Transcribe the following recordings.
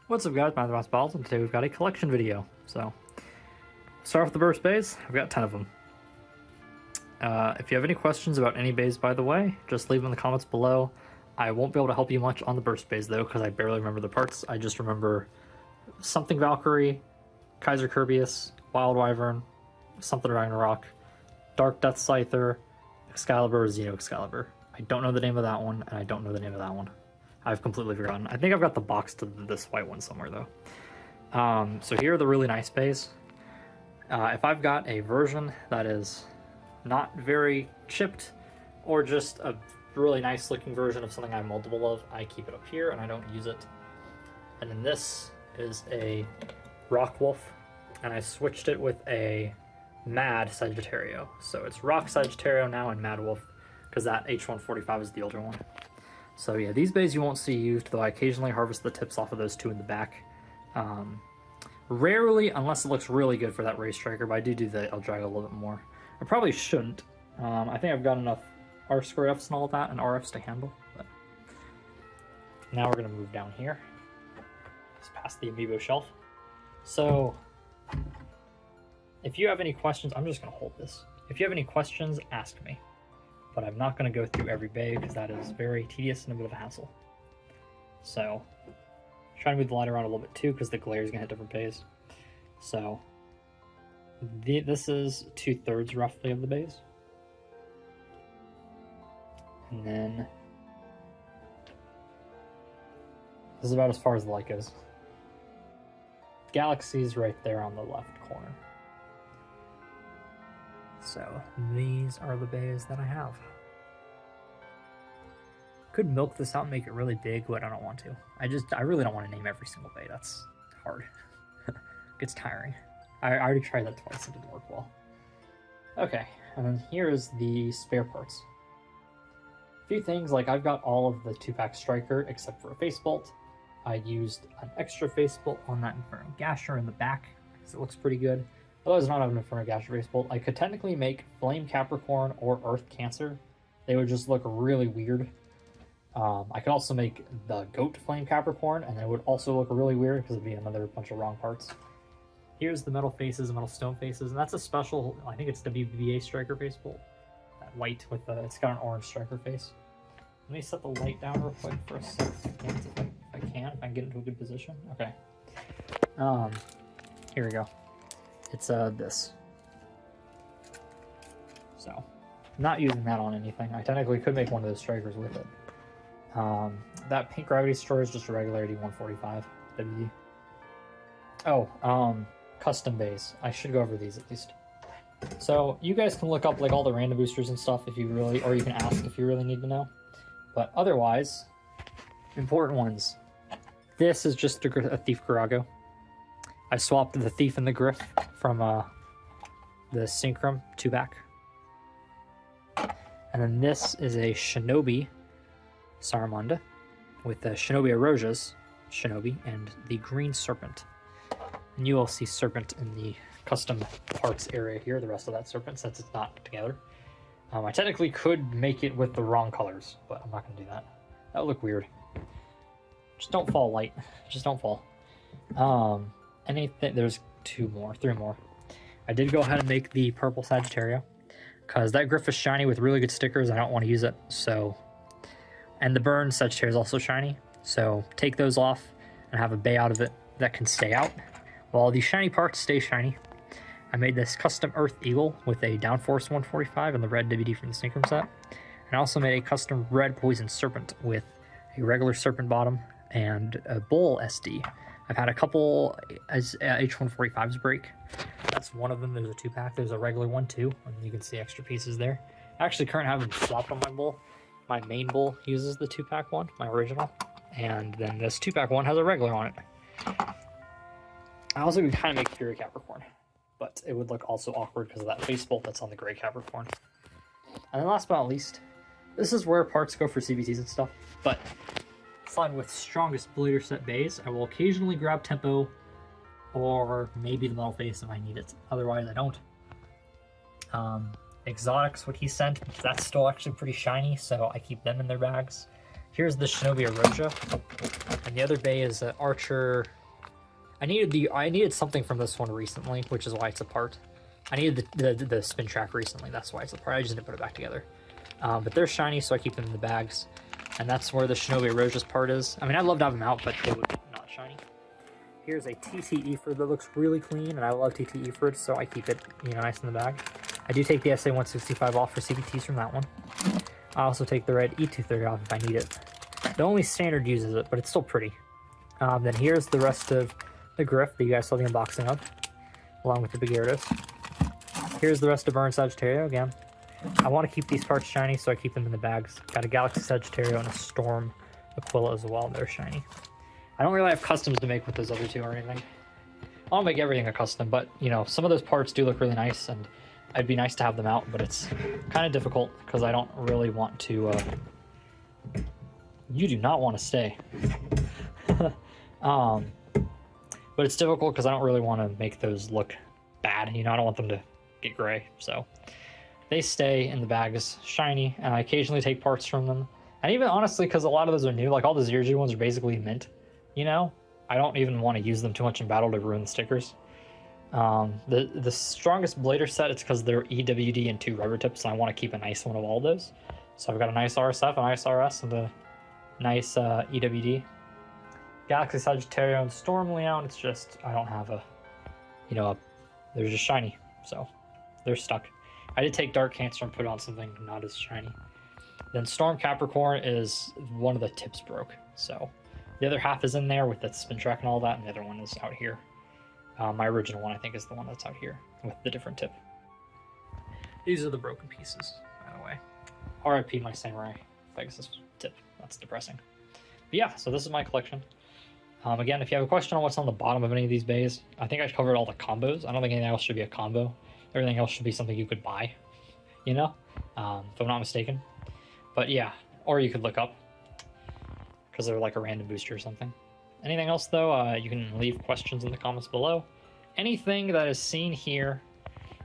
What's up guys, Mattsbeybattles, and today we've got a collection video. So, start off with the burst bays. I've got 10 of them. If you have any questions about any bays, by the way, just leave them in the comments below. I won't be able to help you much on the burst bays though, because I barely remember the parts. I just remember something Valkyrie, Kaiser Kirbyus, Wild Wyvern, something Ragnarok, Dark Death Scyther, Excalibur, Xeno Excalibur. I don't know the name of that one, and I don't know the name of that one. I've completely forgotten. I think I've got the box to this white one somewhere though. So here are the really nice bays. If I've got a version that is not very chipped, or just a really nice looking version of something I have multiple of, I keep it up here and I don't use it. And then this is a Rock Wolf, and I switched it with a Mad Sagittario. So it's Rock Sagittario now and Mad Wolf, because that H145 is the older one. So yeah, these bays you won't see used, though I occasionally harvest the tips off of those two in the back. Rarely, unless it looks really good for that Ray Striker, but I do the Eldrago a little bit more. I probably shouldn't. I think I've got enough R2Fs and all of that, and RFs to handle. But now we're going to move down here. Just past the Amiibo shelf. So, if you have any questions, I'm just going to hold this. If you have any questions, ask me. But I'm not going to go through every bay because that is very tedious and a bit of a hassle. So, trying to move the light around a little bit too because the glare is going to hit different bays. So, this is 2/3 roughly of the bays. And then, this is about as far as the light goes. Galaxy's right there on the left corner. So, these are the bays that I have. Could milk this out and make it really big, but I don't want to. I really don't want to name every single bay. That's hard. Gets tiring. I already tried that twice. It didn't work well. Okay, and then here's the spare parts. A few things, like I've got all of the 2-pack Striker except for a face bolt. I used an extra face bolt on that Inferno Gasher in the back because it looks pretty good. Otherwise, I don't have an Inferno Gasher face bolt. I could technically make Flame Capricorn or Earth Cancer. They would just look really weird. I could also make the Goat Flame Capricorn, and it would also look really weird because it'd be another bunch of wrong parts. Here's the metal faces, metal stone faces, and that's a special, I think it's the WBA Striker face bolt. That white with the, it's got an orange Striker face. Let me set the light down real quick for a sec. If I can get into a good position. Okay. Here we go. It's this. So, not using that on anything. I technically could make one of those Strikers with it. That Pink Gravity Destroyer is just a regular 145 WD. Oh, custom bays. I should go over these at least. So, you guys can look up like all the random boosters and stuff if you really, or you can ask if you really need to know. But otherwise, important ones. This is just a Thief Garago. I swapped the Thief and the Griff from the Synchrom 2-back. And then this is a Shinobi Saramanda with the Shinobi Eroja's Shinobi and the Green Serpent. And you will see Serpent in the custom parts area here, the rest of that Serpent, since it's not together. I technically could make it with the wrong colors, but I'm not going to do that. That would look weird. Just don't fall, light. Just don't fall. Anything, there's 3 more. I did go ahead and make the purple Sagittario because that Griff is shiny with really good stickers. I don't want to use it, so. And the burn Sagittario is also shiny, so take those off and have a bay out of it that can stay out while the shiny parts stay shiny. I made this custom Earth Eagle with a Downforce 145 and the red WD from the Synchrom set. And I also made a custom red Poison Serpent with a regular Serpent bottom and a Bull SD. I've had a couple as H145s break. That's one of them. There's a 2-pack. There's a regular one too, and you can see extra pieces there. I actually currently have them swapped on my bull. My main bull uses the 2-pack one, my original, and then this 2-pack one has a regular on it. I also can kind of make Fury Capricorn, but it would look also awkward because of that face bolt that's on the gray Capricorn. And then last but not least, this is where parts go for CVTs and stuff, but slide with strongest Blader set bays. I will occasionally grab Tempo or maybe the metal face if I need it. Otherwise, I don't. Exotics, what he sent, that's still actually pretty shiny, so I keep them in their bags. Here's the Shinobi Eroja, and the other bay is Archer I needed something from this one recently, which is why it's apart. I needed the spin track recently, that's why it's apart. I just didn't put it back together. But they're shiny, so I keep them in the bags. And that's where the Shinobi Roja's part is. I mean, I'd love to have them out, but they would be not shiny. Here's a TT Eford that looks really clean, and I love TT Eford, so I keep it, you know, nice in the bag. I do take the SA-165 off for CBTs from that one. I also take the red E230 off if I need it. The only standard uses it, but it's still pretty. Then here's the rest of the Griff that you guys saw the unboxing of, along with the Big Gyarados. Here's the rest of Burn Sagittario again. I want to keep these parts shiny, so I keep them in the bags. Got a Galaxy Sagittario and a Storm Aquila as well. They're shiny. I don't really have customs to make with those other two or anything. I'll make everything a custom, but, you know, some of those parts do look really nice, and it'd be nice to have them out, but it's kind of difficult because I don't really want to... You do not want to stay. But it's difficult because I don't really want to make those look bad. You know, I don't want them to get gray, so... They stay in the bags shiny, and I occasionally take parts from them. And even honestly, because a lot of those are new, like all the 0G ones are basically mint, you know? I don't even want to use them too much in battle to ruin the stickers. The strongest blader set, it's because they're EWD and 2 rubber tips, and I want to keep a nice one of all those. So I've got a nice RSF, a nice RS, and a nice EWD. Galaxy Sagittario and Storm Leon, it's just, I don't have a, you know, they're just shiny, so they're stuck. I did take Dark Cancer and put on something not as shiny. Then Storm Capricorn is one of the tips broke, so the other half is in there with the spin track and all that, and the other one is out here. My original one, I think, is the one that's out here with the different tip. These are the broken pieces, by the way. RIP my Samurai Pegasus tip. That's depressing. But yeah, so this is my collection. Again, if you have a question on what's on the bottom of any of these bays, I think I covered all the combos. I don't think anything else should be a combo. Everything else should be something you could buy, you know, if I'm not mistaken. But yeah, or you could look up, because they're like a random booster or something. Anything else, though, you can leave questions in the comments below. Anything that is seen here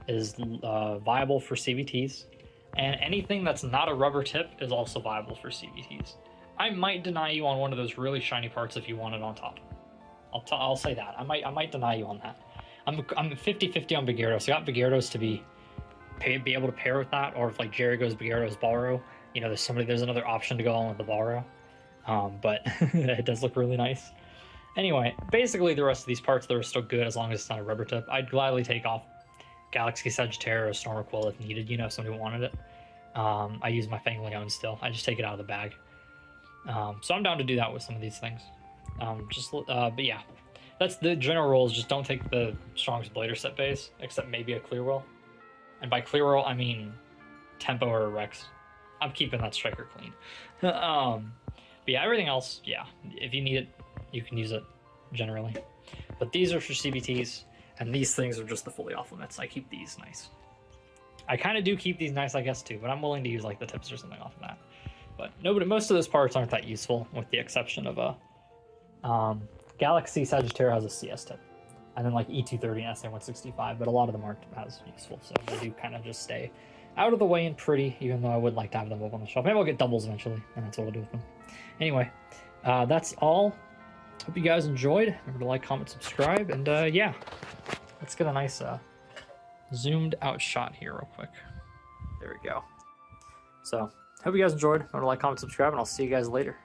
is viable for CVTs, and anything that's not a rubber tip is also viable for CVTs. I might deny you on one of those really shiny parts if you want it on top. I'll say that. I might deny you on that. I'm 50-50 on Big Gyarados. So I got Big Gyarados to be able to pair with that, or if like Jerry goes Big Gyarados Balro, you know, there's another option to go on with the Balro. But it does look really nice. Anyway, basically the rest of these parts that are still good as long as it's not a rubber tip. I'd gladly take off Galaxy Sagittario or Storm Aquila if needed, you know, if somebody wanted it. I use my Fang Leon still. I just take it out of the bag. So I'm down to do that with some of these things. But yeah. That's the general rules. Just don't take the strongest blader set base, except maybe a Clear Will. And by Clear Will, I mean Tempo or a Rex. I'm keeping that striker clean. But yeah, everything else, yeah. If you need it, you can use it, generally. But these are for CBTs, and these things are just the fully off limits. I keep these nice. I kind of do keep these nice, I guess, too, but I'm willing to use like the tips or something off of that. But most of those parts aren't that useful, with the exception of a... Galaxy Sagittario has a CS tip, and then like E230 and SA-165, but a lot of them aren't as useful, so they do kind of just stay out of the way and pretty, even though I would like to have them up on the shelf. Maybe I'll get doubles eventually, and that's what I'll do with them. Anyway, that's all. Hope you guys enjoyed. Remember to like, comment, subscribe, and yeah, let's get a nice zoomed out shot here real quick. There we go. So, hope you guys enjoyed. Remember to like, comment, subscribe, and I'll see you guys later.